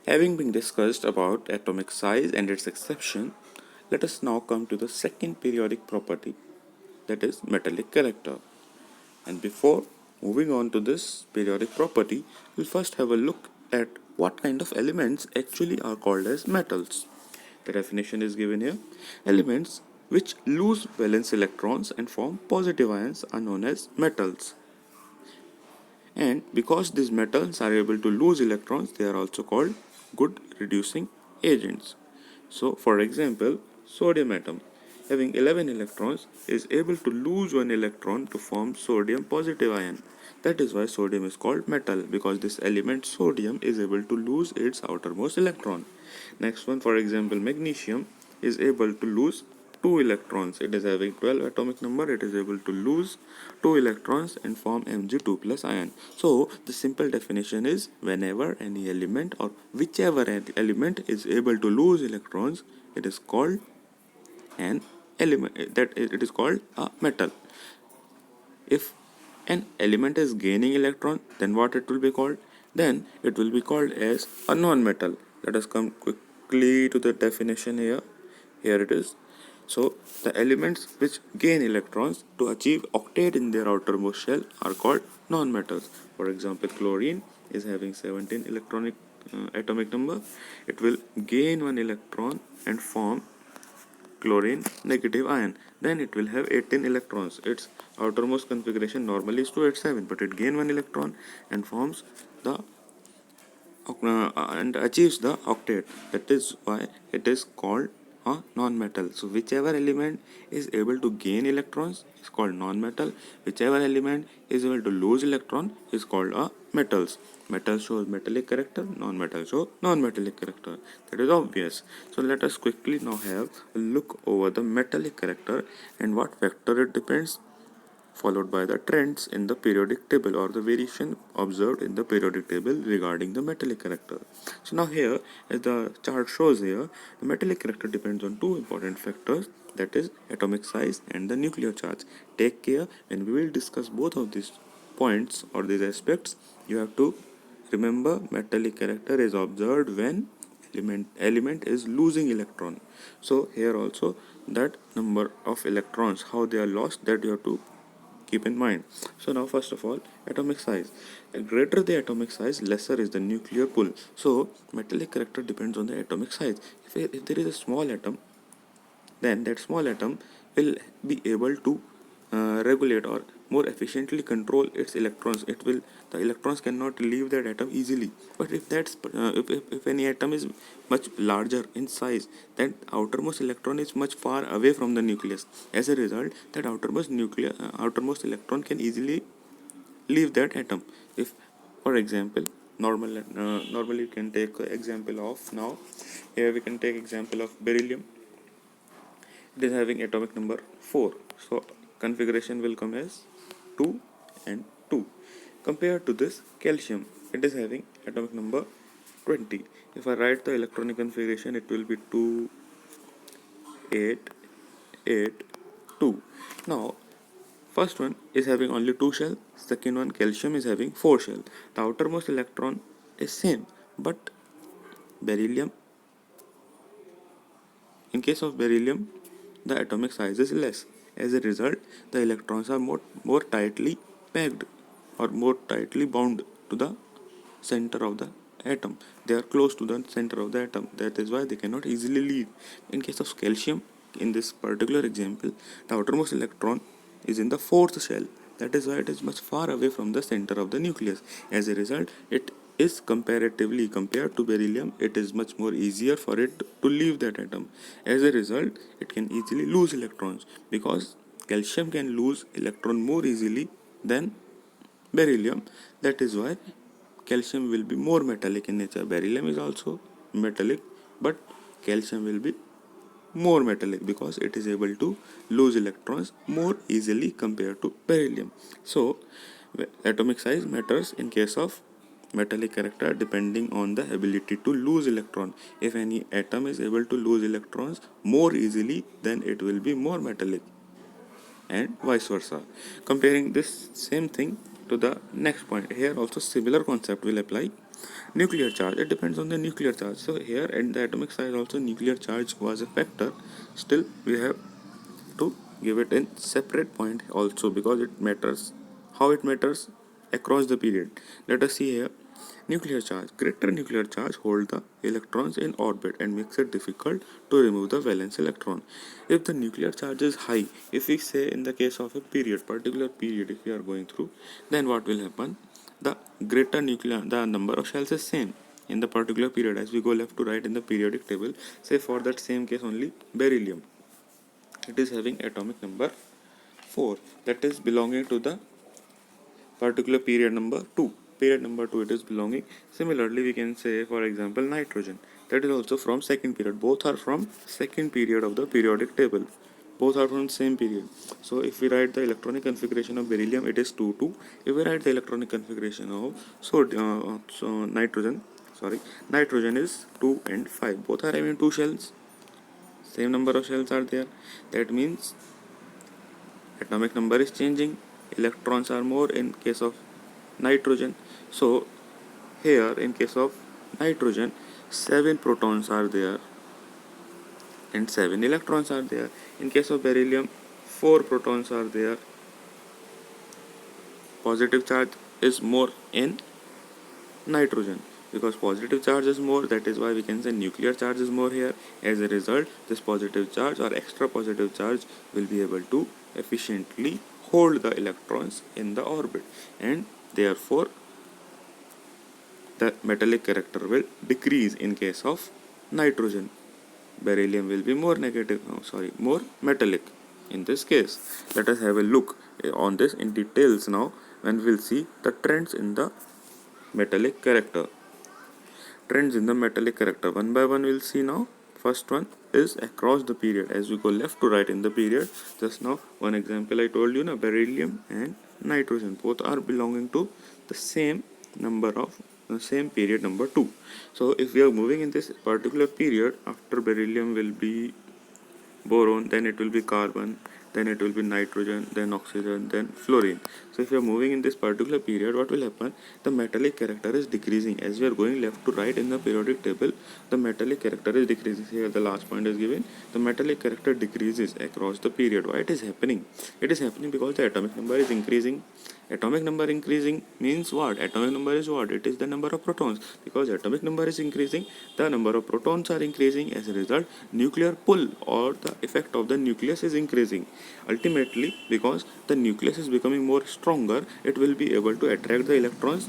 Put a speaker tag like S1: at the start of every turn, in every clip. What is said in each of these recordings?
S1: Having been discussed about atomic size and its exception, let us now come to the second periodic property, that is metallic character. And before moving on to this periodic property, we'll first have a look at what kind of elements actually are called as metals. The definition is given here. Elements which lose valence electrons and form positive ions are known as metals. And because these metals are able to lose electrons, they are also called good reducing agents. So, for example, sodium atom having 11 electrons is able to lose one electron to form sodium positive ion. That is why sodium is called metal, because this element sodium is able to lose its outermost electron. Next one, for example, magnesium is able to lose 2 electrons. It is having 12 atomic number. It is able to lose 2 electrons and form Mg2 plus ion. So the simple definition is, whenever any element or whichever element is able to lose electrons, it is called an element, that it is called a metal. If an element is gaining electron, then what it will be called? Then it will be called as a non-metal. Let us come quickly to the definition here. Here it is. So the elements which gain electrons to achieve octet in their outermost shell are called non-metals. For example, chlorine is having 17 electronic atomic number. It will gain one electron and form chlorine negative ion. Then it will have 18 electrons. Its outermost configuration normally is 287, but it gains one electron and forms the and achieves the octet. That is why it is called a non-metal. So whichever element is able to gain electrons is called non-metal. Whichever element is able to lose electron is called a metals. Metal shows metallic character, non-metal shows non-metallic character. That is obvious. So let us quickly now have a look over the metallic character and what factor it depends, followed by the trends in the periodic table or the variation observed in the periodic table regarding the metallic character. So now here, as the chart shows here, the metallic character depends on two important factors, that is atomic size and the nuclear charge. Take care, when we will discuss both of these points or these aspects, you have to remember metallic character is observed when element is losing electron. So here also, that number of electrons, how they are lost, that you have to keep in mind. So now first of all, atomic size. Greater the atomic size, lesser is the nuclear pull. So metallic character depends on the atomic size. If there is a small atom, then that small atom will be able to regulate or more efficiently control its electrons. The electrons cannot leave that atom easily. But if any atom is much larger in size, then outermost electron is much far away from the nucleus. As a result, that outermost electron can easily leave that atom. If, for example, normally you can take example of, now here we can take example of beryllium. It is having atomic number 4, so configuration will come as 2 and 2. Compared to this calcium, it is having atomic number 20. If I write the electronic configuration, it will be 2 8 8 2. Now first one is having only 2 shell, second one calcium is having 4 shell. The outermost electron is same, but beryllium, in case of beryllium, the atomic size is less. As a result, the electrons are more tightly packed or more tightly bound to the center of the atom. They are close to the center of the atom. That is why they cannot easily leave. In case of calcium, in this particular example, the outermost electron is in the fourth shell. That is why it is much far away from the center of the nucleus. As a result, it is comparatively, compared to beryllium, it is much more easier for it to leave that atom. As a result, it can easily lose electrons, because calcium can lose electron more easily than beryllium. That is why calcium will be more metallic in nature. Beryllium is also metallic, but calcium will be more metallic because it is able to lose electrons more easily compared to beryllium. So atomic size matters in case of metallic character, depending on the ability to lose electron. If any atom is able to lose electrons more easily, then it will be more metallic, and vice versa. Comparing this same thing to the next point, here also similar concept will apply. Nuclear charge, it depends on the nuclear charge. So here at the atomic size also nuclear charge was a factor. Still we have to give it in separate point also, because it matters how it matters across the period. Let us see here. Nuclear charge. Greater nuclear charge hold the electrons in orbit and makes it difficult to remove the valence electron. If the nuclear charge is high, if we say in the case of a period, particular period, if we are going through, then what will happen? The greater nuclear, the number of shells is same in the particular period. As we go left to right in the periodic table, say for that same case only beryllium, it is having atomic number 4, that is belonging to the particular period number 2. Period number 2 it is belonging. Similarly we can say for example nitrogen, that is also from second period. Both are from second period of the periodic table, both are from same period. So if we write the electronic configuration of beryllium, it is 2 2. If we write the electronic configuration of nitrogen is 2 and 5. Both are having 2 shells, same number of shells are there. That means atomic number is changing, electrons are more in case of nitrogen. So here in case of nitrogen, 7 protons are there and 7 electrons are there. In case of beryllium, 4 protons are there. Positive charge is more in nitrogen. Because positive charge is more, that is why we can say nuclear charge is more here. As a result, this positive charge or extra positive charge will be able to efficiently hold the electrons in the orbit, and therefore the metallic character will decrease in case of nitrogen. Beryllium will be more more metallic in this case. Let us have a look on this in details now, when we will see the trends in the metallic character. Trends in the metallic character, one by one we'll see now. First one is across the period. As we go left to right in the period, just now one example I told you, na, beryllium and nitrogen both are belonging to the same number of the same period number 2. So if we are moving in this particular period, after beryllium will be boron, then it will be carbon, then it will be nitrogen, then oxygen, then fluorine. So if you are moving in this particular period, what will happen? The metallic character is decreasing. As we are going left to right in the periodic table, the metallic character is decreasing. Here the last point is given. The metallic character decreases across the period. Why it is happening? It is happening because the atomic number is increasing. Atomic number increasing means what? Atomic number is what? It is the number of protons. Because atomic number is increasing, the number of protons are increasing. As a result, nuclear pull or the effect of the nucleus is increasing. Ultimately, because the nucleus is becoming more stronger, it will be able to attract the electrons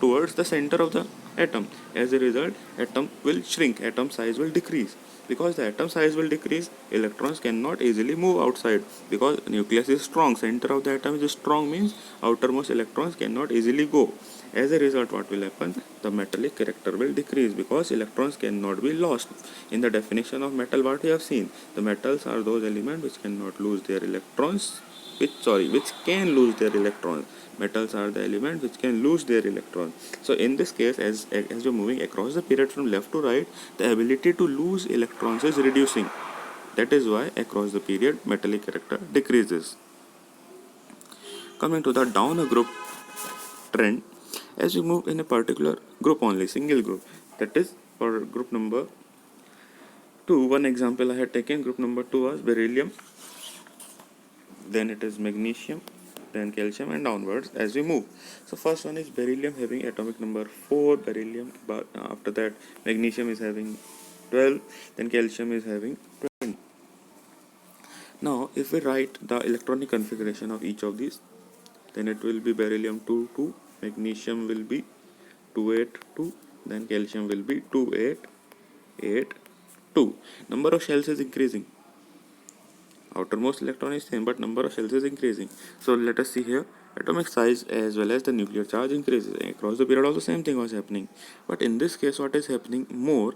S1: towards the center of the atom. As a result, atom will shrink, atom size will decrease. Because the atom size will decrease, electrons cannot easily move outside. Because nucleus is strong, center of the atom is strong, means outermost electrons cannot easily go. As a result, what will happen? The metallic character will decrease because electrons cannot be lost. In the definition of metal, what we have seen, the metals are those elements which cannot lose their electrons, which can lose their electrons. Metals are the elements which can lose their electrons. So in this case, as you're moving across the period from left to right, the ability to lose electrons is reducing. That is why across the period metallic character decreases. Coming to the down a group trend, as we move in a particular group only, single group, that is for group number 2. One example I had taken, group number 2 was beryllium, then it is magnesium, then calcium, and downwards as we move. So first one is beryllium having atomic number 4, beryllium, but after that magnesium is having 12, then calcium is having 20. Now if we write the electronic configuration of each of these, then it will be beryllium 2 2, magnesium will be 282, then calcium will be 2882. Number of shells is increasing. Outermost electron is same, but number of shells is increasing. So let us see here, atomic size as well as the nuclear charge increases. Across the period also same thing was happening, but in this case what is happening more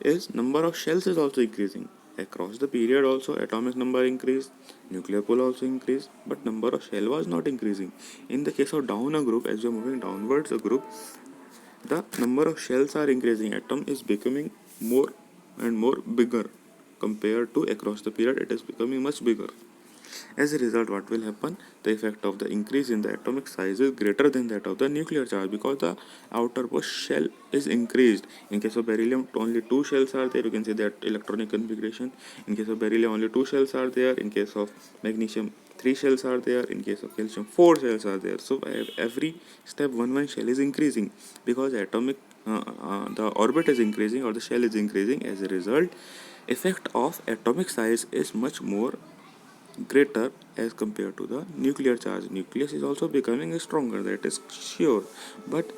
S1: is number of shells is also increasing. Across the period also atomic number increased, nuclear pull also increased, but number of shell was not increasing. In the case of down a group, as we are moving downwards a group, the number of shells are increasing. Atom is becoming more and more bigger compared to across the period. It is becoming much bigger. As a result, what will happen? The effect of the increase in the atomic size is greater than that of the nuclear charge, because the outermost shell is increased. In case of beryllium, only two shells are there. You can see that electronic configuration. In case of beryllium, only two shells are there. In case of magnesium, three shells are there. In case of calcium, four shells are there. So every step, one shell is increasing, because the orbit is increasing, or the shell is increasing. As a result, effect of atomic size is much more greater as compared to the nuclear charge. Nucleus is also becoming stronger, that is sure. But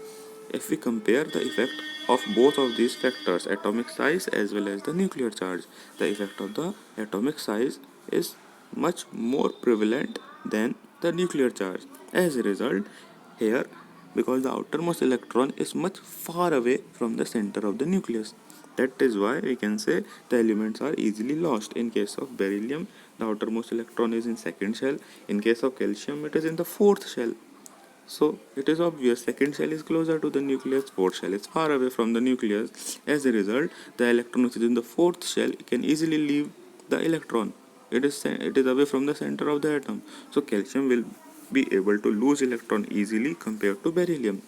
S1: if we compare the effect of both of these factors, atomic size as well as the nuclear charge, the effect of the atomic size is much more prevalent than the nuclear charge. As a result, here, because the outermost electron is much far away from the center of the nucleus, that is why we can say the elements are easily lost. In case of beryllium, the outermost electron is in second shell. In case of calcium, it is in the fourth shell. So it is obvious, second shell is closer to the nucleus, fourth shell is far away from the nucleus. As a result, the electron which is in the fourth shell can easily leave the electron. It is away from the center of the atom. So calcium will be able to lose electron easily compared to beryllium.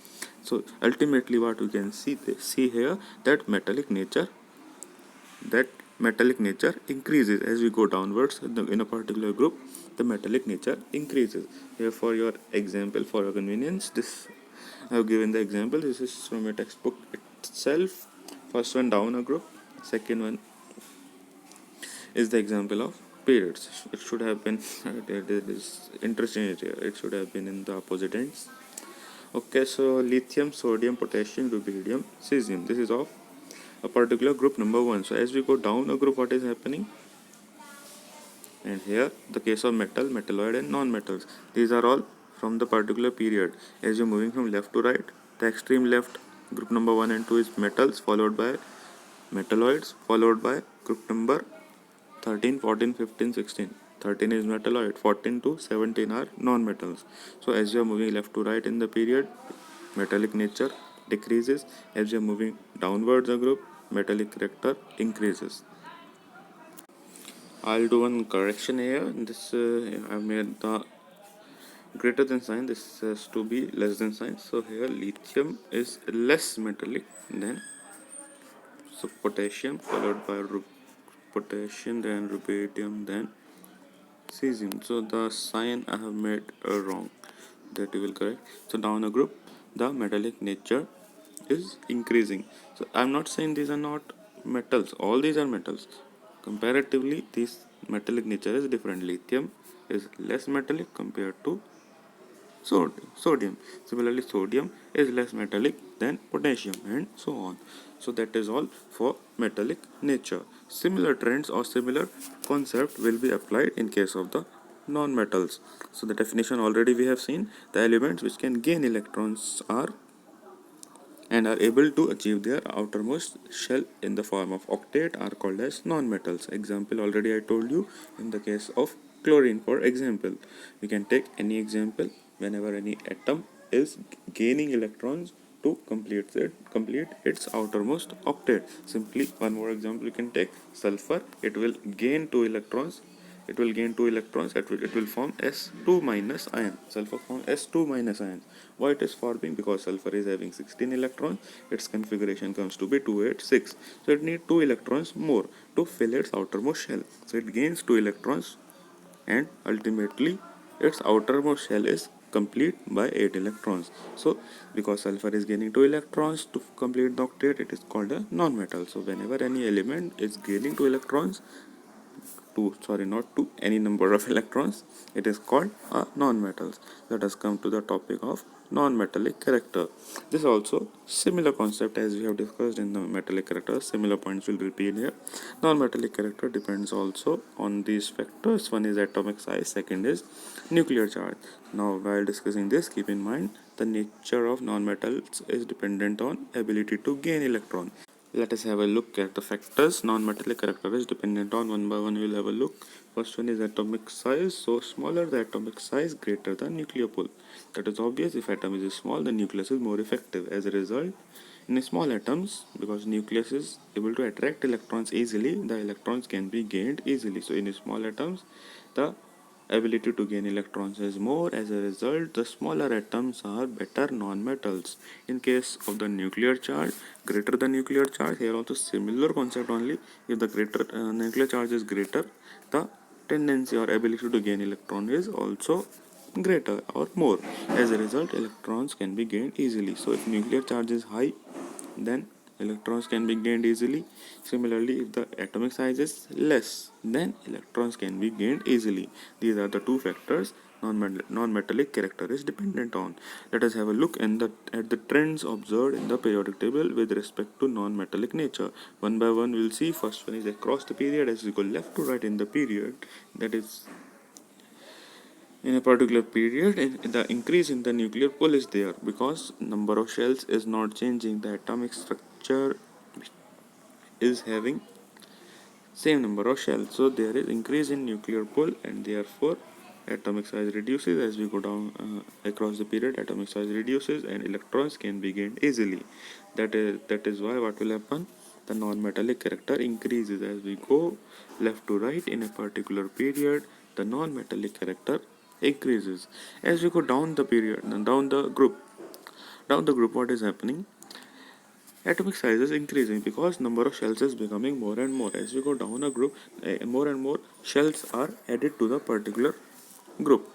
S1: So ultimately, what we can see here, that metallic nature increases as we go downwards in a particular group. The metallic nature increases. Here, for your example, for your convenience, this I have given the example. This is from a textbook itself. First one, down a group. Second one is the example of periods. It should have been it is interesting here. It should have been in the opposite ends. Okay, so lithium, sodium, potassium, rubidium, cesium. This is of a particular group number 1. So as we go down a group, what is happening? And here, the case of metal, metalloid and non-metals. These are all from the particular period. As you're moving from left to right, the extreme left, group number 1 and 2 is metals, followed by metalloids, followed by group number 13, 14, 15, 16. 13 is metalloid, 14 to 17 are non-metals. So as you are moving left to right in the period, metallic nature decreases. As you are moving downwards a group, metallic character increases. I'll do one correction here. This I've made the greater than sign. This has to be less than sign. So here lithium is less metallic than potassium, followed by potassium, then rubidium, then cesium. So the sign I have made wrong. That you will correct. So down a group, the metallic nature is increasing. So I'm not saying these are not metals. All these are metals. Comparatively, this metallic nature is different. Lithium is less metallic compared to sodium. Similarly, sodium is less metallic than potassium, and so on. So that is all for metallic nature. Similar trends or similar concept will be applied in case of the non-metals. So the definition already we have seen. The elements which can gain electrons are able to achieve their outermost shell in the form of octet are called as non-metals. Example already I told you. In the case of chlorine, for example, we can take any example. Whenever any atom is gaining electrons to complete its outermost octet. Simply one more example you can take. Sulfur, it will gain 2 electrons. It will form S2 minus ion. Sulfur form S2 minus ion. Why it is forming? Because sulfur is having 16 electrons. Its configuration comes to be 286. So it needs 2 electrons more to fill its outermost shell. So it gains 2 electrons, and ultimately its outermost shell is complete by 8 electrons. So because sulfur is gaining 2 electrons to complete the octet, it is called a non-metal. So whenever any element is gaining 2 electrons, not to any number of electrons, it is called a non-metals. Let us come to the topic of non-metallic character. This is also similar concept as we have discussed in the metallic character. Similar points will repeat here. Non-metallic character depends also on these factors. One is atomic size, second is nuclear charge. Now while discussing this, keep in mind the nature of non-metals is dependent on ability to gain electron. Let us have a look at the factors non-metallic character is dependent on. One by one we will have a look. First one is atomic size. So smaller the atomic size, greater the nuclear pull. That is obvious. If atom is small, the nucleus is more effective. As a result, in small atoms, because nucleus is able to attract electrons easily, the electrons can be gained easily. So in small atoms, the ability to gain electrons is more. As a result, the smaller atoms are better non-metals. In case of the nuclear charge, greater the nuclear charge, here also similar concept only. If the greater nuclear charge is greater, the tendency or ability to gain electron is also greater or more. As a result, electrons can be gained easily. So if nuclear charge is high, then electrons can be gained easily. Similarly, if the atomic size is less, then electrons can be gained easily. These are the two factors non-metallic character is dependent on. Let us have a look at the trends observed in the periodic table with respect to non-metallic nature. One by one we'll see. First one is across the period. As we go left to right in the period, that is in a particular period, the increase in the nuclear pull is there because number of shells is not changing. The atomic structure is having same number of shells, so there is increase in nuclear pull and therefore atomic size reduces. As we go down across the period, atomic size reduces and electrons can be gained easily. That is why what will happen, the non-metallic character increases. As we go left to right in a particular period, the non-metallic character increases. As we go down the period, down the group, what is happening, atomic size is increasing because number of shells is becoming more and more. As we go down a group, more and more shells are added to the particular group.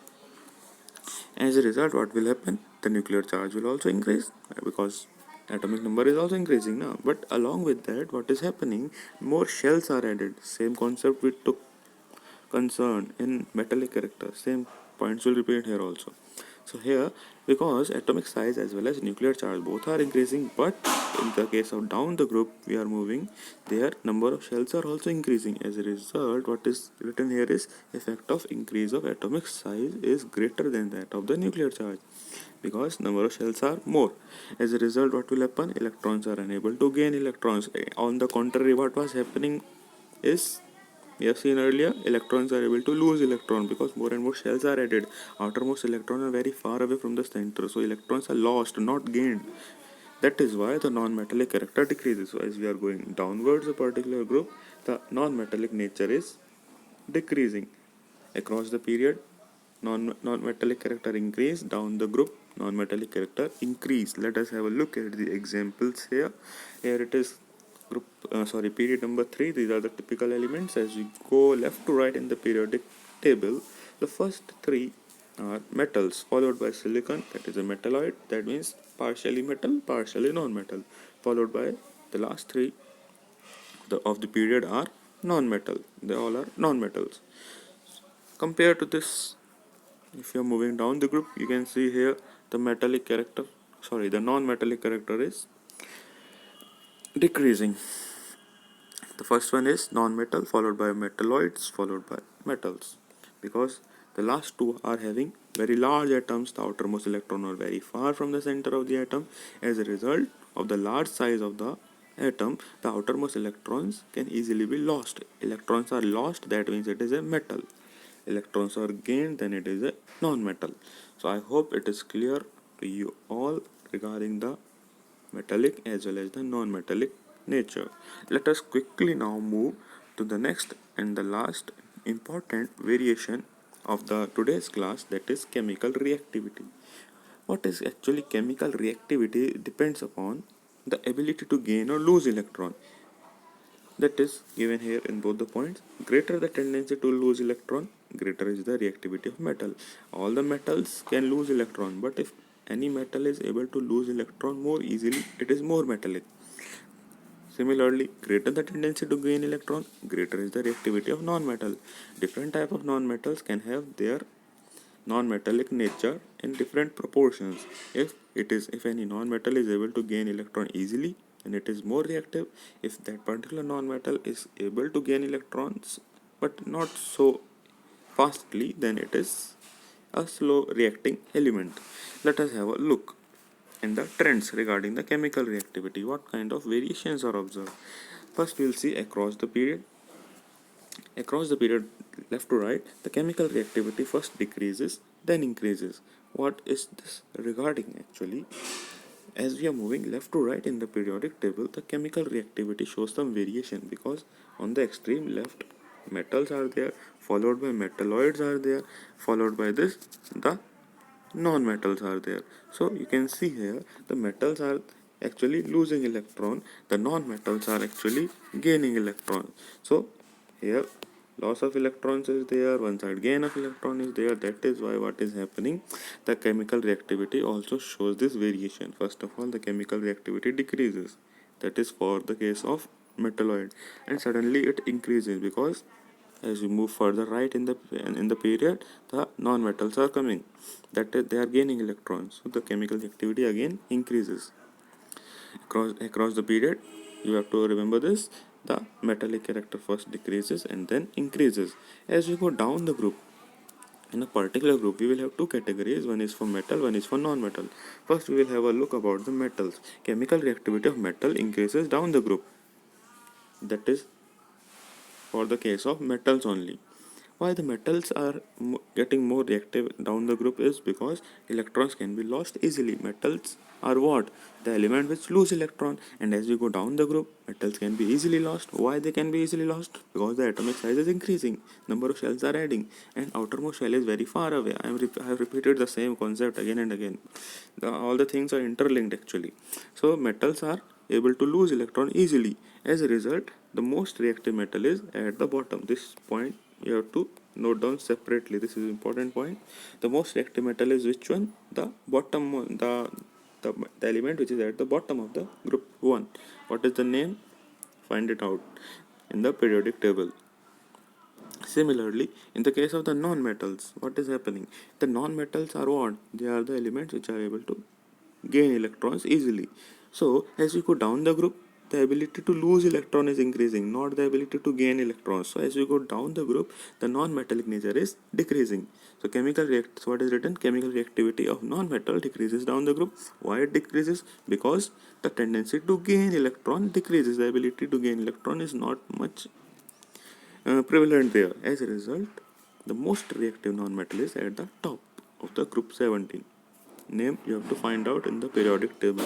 S1: As a result, what will happen, the nuclear charge will also increase because atomic number is also increasing now. But along with that, what is happening, more shells are added. Same concept we took concern in metallic character, same points will repeat here also. So here, because atomic size as well as nuclear charge both are increasing, but in the case of down the group we are moving, their number of shells are also increasing. As a result, what is written here is effect of increase of atomic size is greater than that of the nuclear charge because number of shells are more. As a result, what will happen, electrons are unable to gain electrons. On the contrary, what was happening is, we have seen earlier, electrons are able to lose electron because more and more shells are added. Outermost electrons are very far away from the center, so electrons are lost, not gained. That is why the non-metallic character decreases. So as we are going downwards a particular group, the non-metallic nature is decreasing. Across the period, non-metallic character increase. Down the group, non-metallic character increase. Let us have a look at the examples here. Here it is period number 3. These are the typical elements. As we go left to right in the periodic table, the first 3 are metals, followed by silicon, that is a metalloid, that means partially metal, partially non-metal, followed by the last 3 of the period are non-metal. They all are non-metals. Compared to this, if you are moving down the group, you can see here the the non-metallic character is decreasing. The first one is non-metal, followed by metalloids, followed by metals, because the last two are having very large atoms. The outermost electron are very far from the center of the atom. As a result of the large size of the atom, the outermost electrons can easily be lost. Electrons are lost, that means it is a metal. Electrons are gained, then it is a non-metal. So I hope it is clear to you all regarding the metallic as well as the non-metallic nature. Let us quickly now move to the next and the last important variation of the today's class, that is chemical reactivity. What is actually chemical reactivity depends upon the ability to gain or lose electron. That is given here in both the points. Greater the tendency to lose electron, greater is the reactivity of metal. All the metals can lose electron, but if any metal is able to lose electron more easily, it is more metallic. Similarly, greater the tendency to gain electron, greater is the reactivity of non-metal. Different type of non-metals can have their non-metallic nature in different proportions. If any non-metal is able to gain electron easily, then it is more reactive. If that particular non-metal is able to gain electrons but not so fastly, then it is a slow reacting element. Let us have a look in the trends regarding the chemical reactivity. What kind of variations are observed? First, we will see across the period. Across the period, left to right, the chemical reactivity first decreases, then increases. What is this regarding actually? As we are moving left to right in the periodic table, the chemical reactivity shows some variation because on the extreme left, metals are there, followed by metalloids are there, followed by this the non-metals are there. So you can see here the metals are actually losing electron, the non-metals are actually gaining electron. So here loss of electrons is there, one side gain of electron is there. That is why what is happening, the chemical reactivity also shows this variation. First of all, the chemical reactivity decreases, that is for the case of metalloid, and suddenly it increases because as you move further right in the period, the non-metals are coming, that is, they are gaining electrons, so the chemical activity again increases across the period. You have to remember this, the metallic character first decreases and then increases. As we go down the group, in a particular group we will have two categories, one is for metal, one is for non-metal. First we will have a look about the metals. Chemical reactivity of metal increases down the group, that is for the case of metals only. Why the metals are getting more reactive down the group is because electrons can be lost easily. Metals are what? The element which lose electron, and as we go down the group, metals can be easily lost. Why they can be easily lost? Because the atomic size is increasing, number of shells are adding, and outermost shell is very far away. I have repeated the same concept again and again. All the things are interlinked actually. So metals are able to lose electron easily. As a result, the most reactive metal is at the bottom. This point you have to note down separately. This is important point. The most reactive metal is which one? The bottom one, the element which is at the bottom of the group 1. What is the name? Find it out in the periodic table. Similarly, in the case of the non-metals, what is happening? The non-metals are what? They are the elements which are able to gain electrons easily. So as we go down the group, the ability to lose electron is increasing, not the ability to gain electrons. So as we go down the group, the non-metallic nature is decreasing. So what is written? Chemical reactivity of non-metal decreases down the group. Why it decreases? Because the tendency to gain electron decreases. The ability to gain electron is not much prevalent there. As a result, the most reactive non-metal is at the top of the group 17. Name you have to find out in the periodic table.